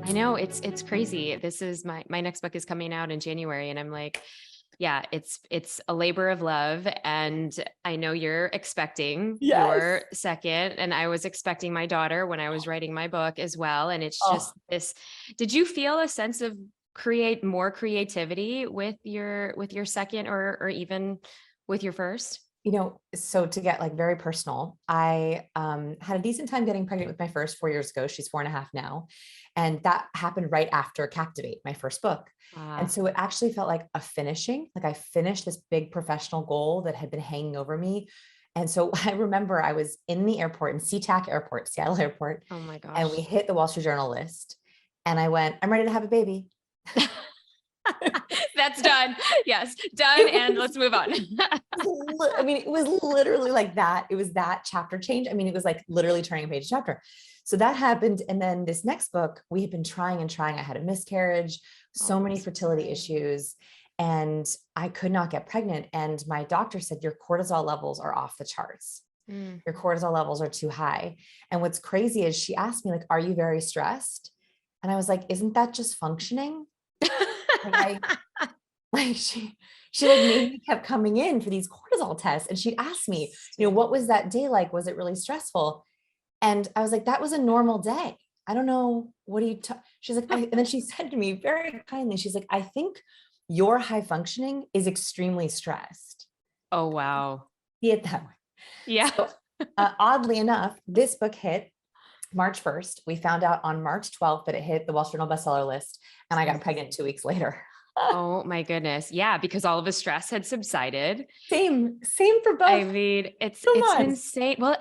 I know it's crazy. This is my next book is coming out in January, and I'm like, yeah, it's a labor of love. And I know you're expecting Yes. your second, and I was expecting my daughter when I was writing my book as well. And it's Oh, just this, did you feel a sense of more creativity with your second or even with your first? so to get like very personal, I had a decent time getting pregnant with my first 4 years ago. She's 4.5 now. And that happened right after Captivate, my first book. And Uh, so it actually felt like a finishing, like I finished this big professional goal that had been hanging over me. And so I remember I was in the airport in SeaTac Airport, Seattle Airport, oh my and we gosh. hit the Wall Street Journal list. And I went, I'm ready to have a baby. That's done. Yes, done. It And was let's move on. I mean, it was literally like that. It was that chapter change. I mean, it was like literally turning a page chapter. So that happened. And then this next book, we had been trying and trying. I had a miscarriage, Oh, so I'm many so fertility sorry. issues, and I could not get pregnant. And my doctor said, your cortisol levels are off the charts. Mm. Your cortisol levels are too high. And what's crazy is she asked me, like, are you very stressed? And I was like, isn't that just functioning? Like I, like she like made me kept coming in for these cortisol tests, and she'd ask me, what was So, that day like? Was it really stressful? And I was like, that was a normal day. I don't know. What do you she's like, and then she said to me very kindly, she's like, I think your high functioning is extremely stressed. oh, wow. See it that way. Yeah. So oddly enough, this book hit March 1st. We found out on March 12th that it hit the Wall Street Journal bestseller list, and I got pregnant 2 weeks later. Oh my goodness. Yeah, because all of the stress had subsided. Same for I both. mean, Come it's on. insane. Well,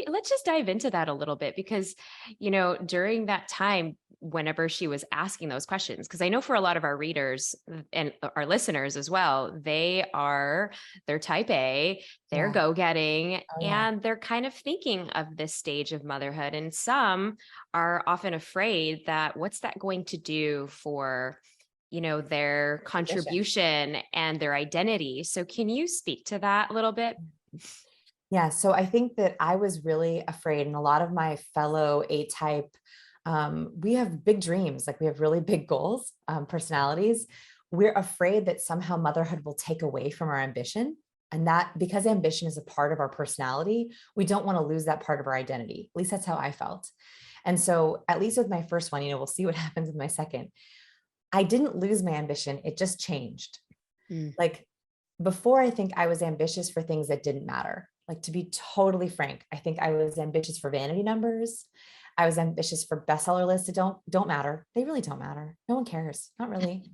let's just dive into that a little bit because, during that time, whenever she was asking those questions, because I know for a lot of our readers and our listeners as well, they're type A, they're Yeah. go-getting, Oh, yeah. and they're kind of thinking of this stage of motherhood. And some are often afraid that what's that going to do for their Ambition. contribution and their identity. So can you speak to that a little bit? Yeah. So I think that I was really afraid, and a lot of my fellow A type, we have big dreams, like we have really big goals, personalities. We're afraid that somehow motherhood will take away from our ambition. And that because ambition is a part of our personality, we don't want to lose that part of our identity. At least that's how I felt. And so, at least with my first one, we'll see what happens with my second. I didn't lose my ambition, it just changed. Mm, Like before, I think I was ambitious for things that didn't matter. Like to be totally frank, I think I was ambitious for vanity numbers. I was ambitious for bestseller lists that don't matter. They really don't matter. No one cares. Not really.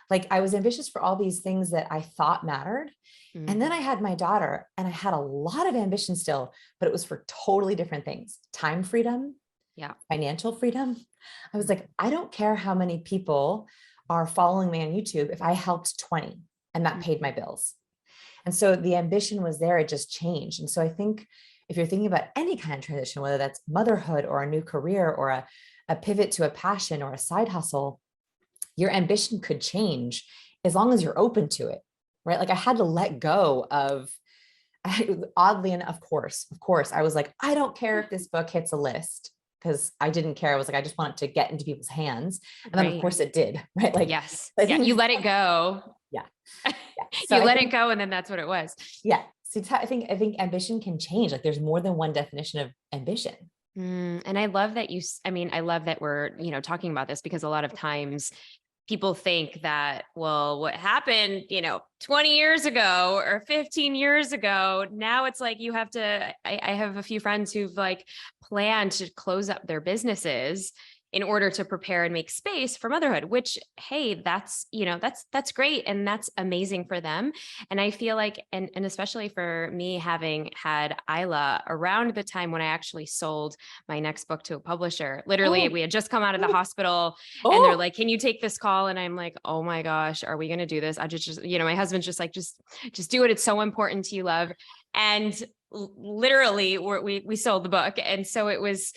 Like I was ambitious for all these things that I thought mattered. And mm, then I had my daughter, and I had a lot of ambition still, but it was for totally different things. Time freedom, yeah. financial freedom. I was Mm, like, I don't care how many people are following me on YouTube if I helped 20 and that paid mm, my bills. And so the ambition was there, it just changed. And so I think if you're thinking about any kind of transition, whether that's motherhood or a new career or a pivot to a passion or a side hustle, your ambition could change as long as you're open to it, right? Like I had to let go of, oddly enough, of course, I was like, I don't care if this book hits a list because I didn't care. I was like, I just want it to get into people's hands. And then of right. course it did, right? Like Yes. I Yeah. think You this, let it go. yeah, yeah. So You I let it think, go. And then that's what it was. yeah. So I think ambition can change. Like there's more than one definition of ambition. And I love that I mean, I love that we're, talking about this because a lot of times people think that, well, what happened, 20 years ago or 15 years ago, now it's like you have to, I have a few friends who've like planned to close up their businesses in order to prepare and make space for motherhood, which, hey, that's great. And that's amazing for them. And I feel like, and especially for me, having had Isla around the time when I actually sold my next book to a publisher, literally Oh, we had just come out of the hospital and they're oh, like, can you take this call? And I'm like, oh my gosh, are we going to do this? I just, my husband's just like, just do it. It's so important to you, love. And literally we sold the book. And so it was,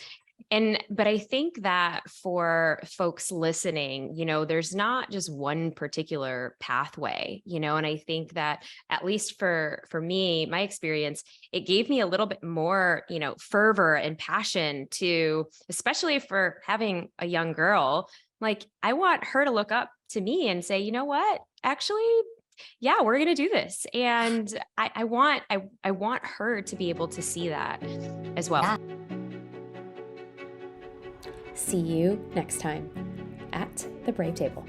but I think that for folks listening, there's not just one particular pathway, and I think that at least for me, my experience, it gave me a little bit more, fervor and passion to, especially for having a young girl. like, I want her to look up to me and say, you know what, actually, yeah, we're going to do this. And I want her to be able to see that as well. Yeah. See you next time at the Brave Table.